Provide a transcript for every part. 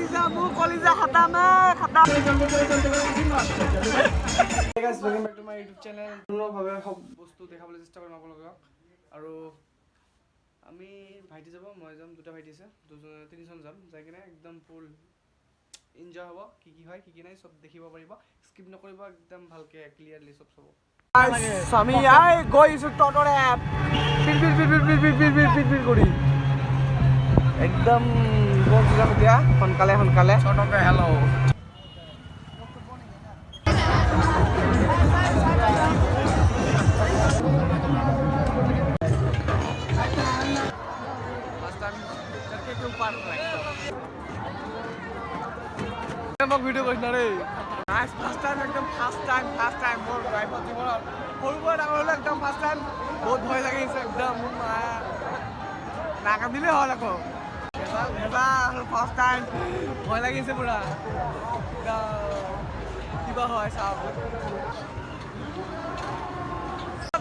কলিজা মোৰ কলিজা খাতামে খাতাম। Hey guys, welcome back to my YouTube channel. ভাবে সব বস্তু দেখাবলৈ চেষ্টা কৰিম আপোনালোকক। আৰু আমি ভাইটি যাব, মই যাম, দুটা ভাইটি আছে, তিনিজন যাম, যাই কিনে একদম ফুল এনজয় হ'ব। কি কি হয় কি কি নাই সব দেখিব পাৰিব, স্কিপ নকৰিব, একদম ভালকে ক্লিয়াৰলি সব চাব। আমি আই গৈছো টটৰে পিৰ কৰি একদম যাম এতিয়া সোনকালে সোনকালে। টটকে হেল্ল' মোক ভিডিঅ' কৰিছ না দেই। ফাৰ্ষ্ট টাইম মোৰ লাইফত জীৱনত সৰুৰ পৰা ডাঙৰ হ'লে একদম ফাৰ্ষ্ট টাইম বহুত ভয় লাগিছে একদম। মোৰ নাকান্দিলেই হ'ল আকৌ ফাৰ্ষ্ট টাইম ভয় লাগিছে পুৰা। কিবা হয় চাওক,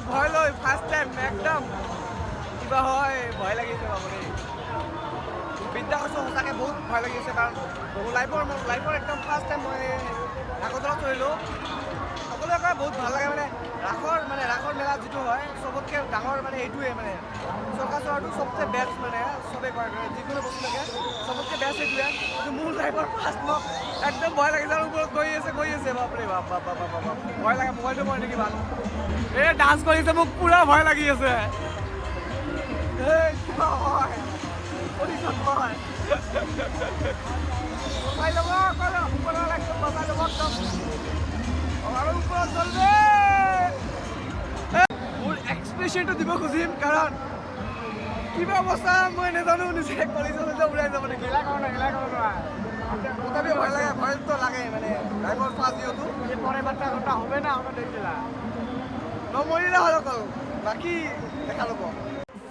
ভয় লৈ ফাৰ্ষ্ট টাইম একদম কিবা হয় ভয় লাগিছে বাবুৰে। বিদ্যা কৈছোঁ সঁচাকৈ বহুত ভয় লাগিছে, কাৰণ মোৰ লাইফৰ একদম ফাৰ্ষ্ট টাইম মই ৰাসত চলিলোঁ। সকলোৱে কয় বহুত ভাল লাগে, মানে ৰাসৰ মেলা যিটো হয় চবতকৈ ডাঙৰ মানে এইটোৱে মানে চৰকাৰ চোৱাটো চবতকৈ বেষ্ট, মানে চবেই কয় যিকোনো বস্তু লাগে চবতকৈ বেষ্ট এইটোৱে। কিন্তু মোৰ লাইফৰ ফাৰ্ষ্ট মোক একদম ভয় লাগিছে, আৰু ওপৰত গৈ আছে বাপৰে বাপ বাপ বাপ বাপ বাপ ভয় লাগে। মোবাইলটো মই নেকি ভাল এই ডান্স কৰিছে, মোক পুৰা ভয় লাগি আছে। কিবা হয় বচাই ল'ব ওপৰত একদম বচাই ল'ব একদম আৰু ওপৰত চলবে। মোৰ এক্সপ্ৰেশ্যনটো দিব খুজিম, কাৰণ কিবা অৱস্থা মই নাজানো, নিজে কলিজা উৰাই যাব নেকি। তথাপি ভয় লাগে, ভয়তো লাগে মানে লাইফৰ ফাৰ্ষ্ট যিহেতু পৰে বাৰ্তা ঘটা হবে না আমৰা দেখিলা নমৰিলে হ'ল অকল, বাকী দেখা ল'ব।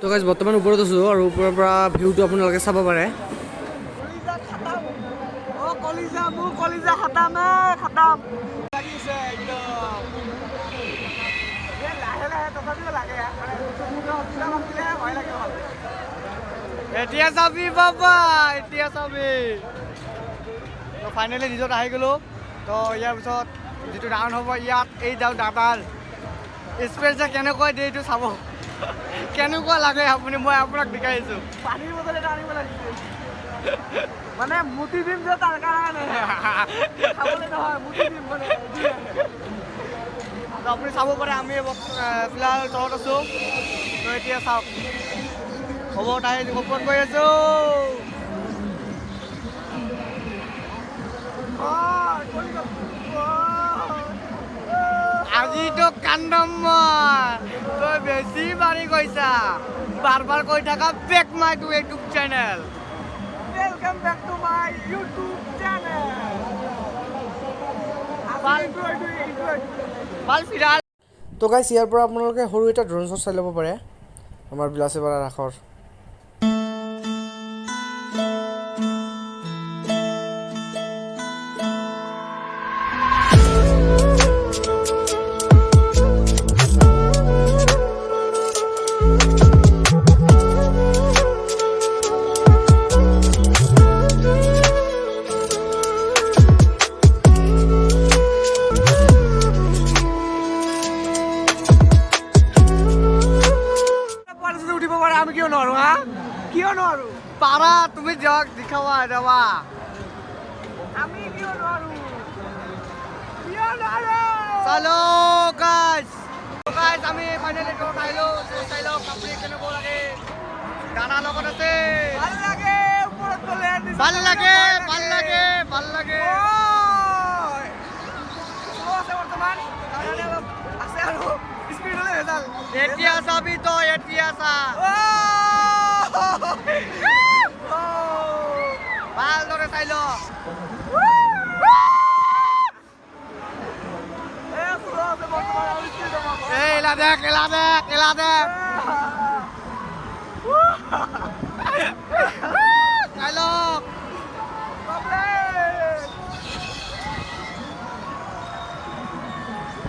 তো গাইজ বৰ্তমান ওপৰত আছোঁ, আৰু ওপৰৰ পৰা ভিউটো আপোনালোকে চাব পাৰে। কলিজা মোৰ কলিজা খাতামে খাতাম লাগিছে একদম। লাহে লাহে তথাপিও লাগে, ভয় লাগে। এতিয়া চাবি বাবা, এতিয়া চাবি। তো ফাইনেলি ৰিজৰ্ট আহি গ'লোঁ। তো ইয়াৰ পিছত যিটো ৰাউণ্ড হ'ব ইয়াত এই যাওঁ দাদাৰ স্পেচ যে কেনেকুৱা দিয়ে এইটো চাব, কেনেকুৱা লাগে আপুনি, মই আপোনাক দেখাইছোঁ। পানীৰ বটল এটা আনিব লাগিছিল, মানে মুটি দিম যে তাৰ কাৰণে খাবলৈ নহয়, মুটি দিম মানে। আপুনি চাব পাৰে, আমি ফিলহাল তলত আছোঁ। তো এতিয়া চাওক হ'ব, তাই ওপৰত গৈ আছোঁ। আজিতো কান্দম মই, তই বেছি বাঢ়ি গৈছা। বাৰ কৈ থাকা back my to YouTube channel. Welcome back to my YouTube channel. তো গাইছ, ইয়াৰ পৰা আপোনালোকে সৰু এটা ড্ৰোন শ্বট চাই ল'ব পাৰে আমাৰ বিলাচীপাৰা ৰাসৰ। আমি কিয় নোৱাৰো? কিয় নোৱাৰো? পাৰা, তুমি যাওক দেখাবা যাবা। আমি কিয় নোৱাৰো? চলো গাইজ, আমি ফাইনেলি তলত আহিলো। চাই লওক আপুনি কেনেকুৱা লাগে। দাদা লগত আছে, ভাল লাগে। ওপৰত গ'লে ভাল লাগে, ভাল লাগে, ভাল লাগে। বৰ্তমান আছে আৰু স্পীড হ'লে ভেজাল। এতিয়া চাবি তই, এতিয়া চা ভালদৰে চাই ল। এলা দেখ, এলা দেখ, এলা দেখ, চাই লওক।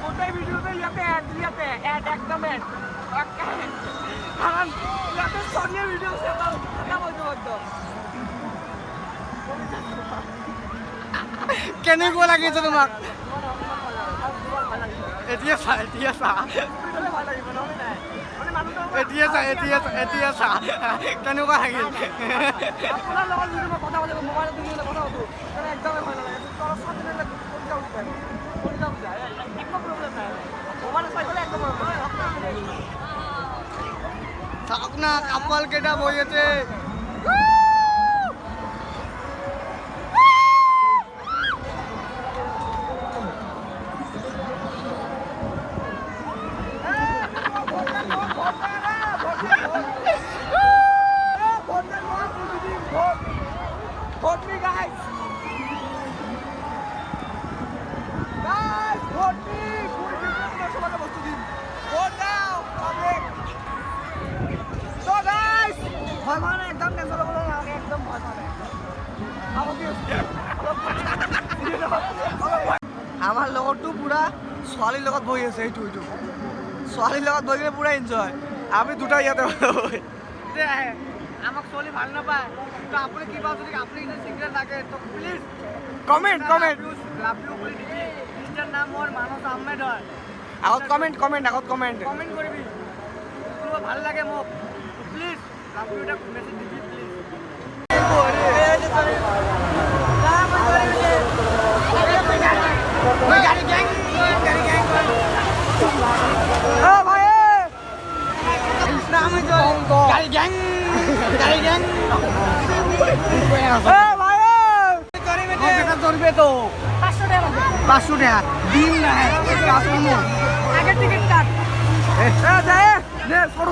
গোটেই ভিডিঅ'তে ইয়াতে একদম কাৰণ ইয়াতে চলিয়ে ভিডিঅ' একদম কেনেকুৱা লাগিছে তোমাক? এতিয়া চা কেনেকুৱা লাগিল? আপোনাৰ লগত যদি মই কথা পাতিব মোবাইলত কথা পাতো একদমেই ভয় নালাগে। চাওক না কাপাল কেইটা বহি আছে। আমাৰ লগতটো পুৰা ছোৱালীৰ লগত বহি আছে। এইটো ছোৱালীৰ লগত বহি কিনে পুৰা এনজয়। আমি দুটা ইয়াতে আহে। আমাক ছোৱালী ভাল নাপায় তো আপুনি কিবা যদি আপুনি চিগনেট লাগে তো প্লিজ কমেণ্ট লাভ ইউ বুলি দিবি। ইনষ্টাৰ নাম মোৰ মানস আহমেদ হয়। আগত কমেণ্ট কৰিবি। কোনোবা ভাল লাগে মোক প্লিজ লাভ ইউ এটা মেছেজ দিবি প্লিজ। পাঁচশো টাকা দিন না আগের টিকিট কাট ছোটো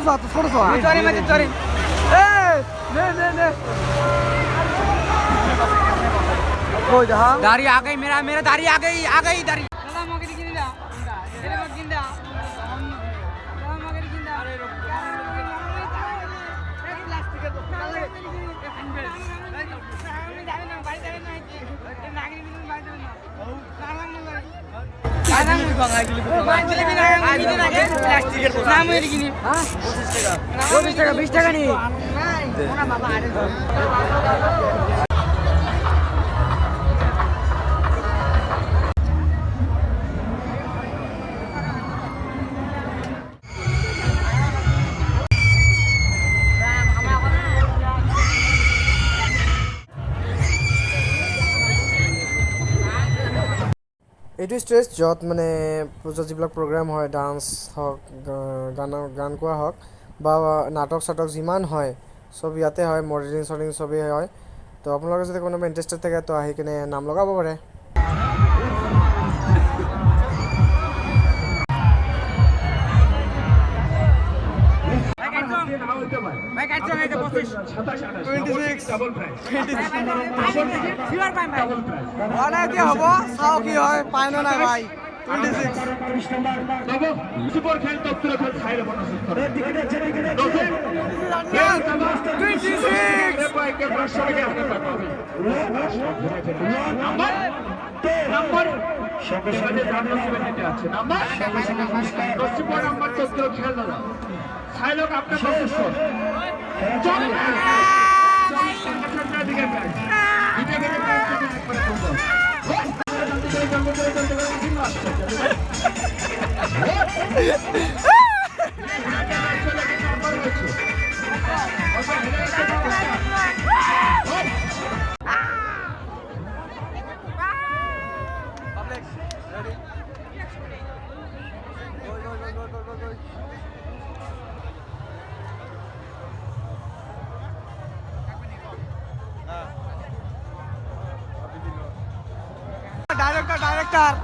दाढ़ी आ गई मेरा दाढ़ी आ गई दाढ़ी बीस टाका नहीं এইটো ষ্টেজ য'ত মানে পূজাত যিবিলাক প্ৰগ্ৰাম হয় ডান্স হওক গান গোৱা হওক বা নাটক চাটক যিমান হয় চব ইয়াতে হয়। মডেলিং চবেই হয়। তো আপোনালোকে যদি কোনোবা ইণ্টাৰেষ্টেড থাকে তো আহি কিনে নাম লগাব পাৰে। হ'ব চাওঁ কি হয় পাই নে নাই ভাই। ダイレクター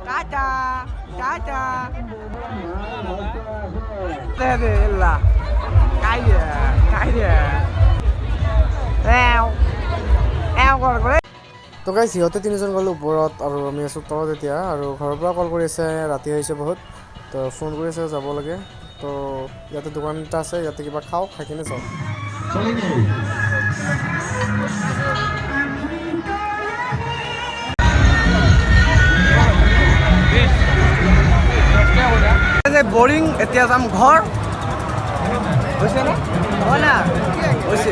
Dadah Alhamdulillah kaya তো গাইজ সিহঁতে তিনিজন গ'লো ওপৰত আৰু আমি আছোঁ তলত এতিয়া। আৰু ঘৰৰ পৰা কল কৰি আছে, ৰাতি হৈছে বহুত, তো ফোন কৰি আছে যাব লাগে। তো ইয়াতে দোকান এটা আছে, ইয়াতে কিবা খাওঁ, খাই কিনে যাওঁ। বৰিং এতিয়া যাম ঘৰ হৈছে নে হয় না হৈছে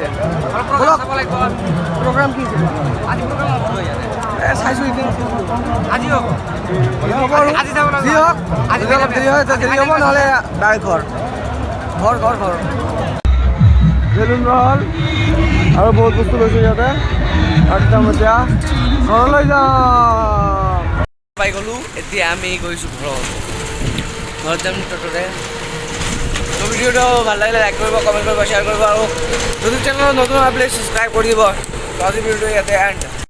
প্ৰগ্ৰাম কি আজি প্ৰগ্ৰাম চাইছোঁ আজি হ'ব আজি যাব যি হওক আজি অলপ দেৰি হয় দেৰি হ'ব নহ'লে ডাইৰেক্ট ঘৰ বেলুন ৰহল আৰু বহুত বস্তু লৈছোঁ ইয়াতে আৰু এতিয়া ঘৰলৈ যাম পাই গ'লোঁ এতিয়া আমি গৈছোঁ ঘৰত যাম ট'টৰে তো ভিডিঅ'টো ভাল লাগিলে লাইক কৰিব কমেণ্ট কৰিব শ্বেয়াৰ কৰিব আৰু যদি চেনেলত নতুন আপুনি ছাবস্ক্ৰাইব কৰি দিব তো আজি ভিডিঅ'টো ইয়াতে এণ্ড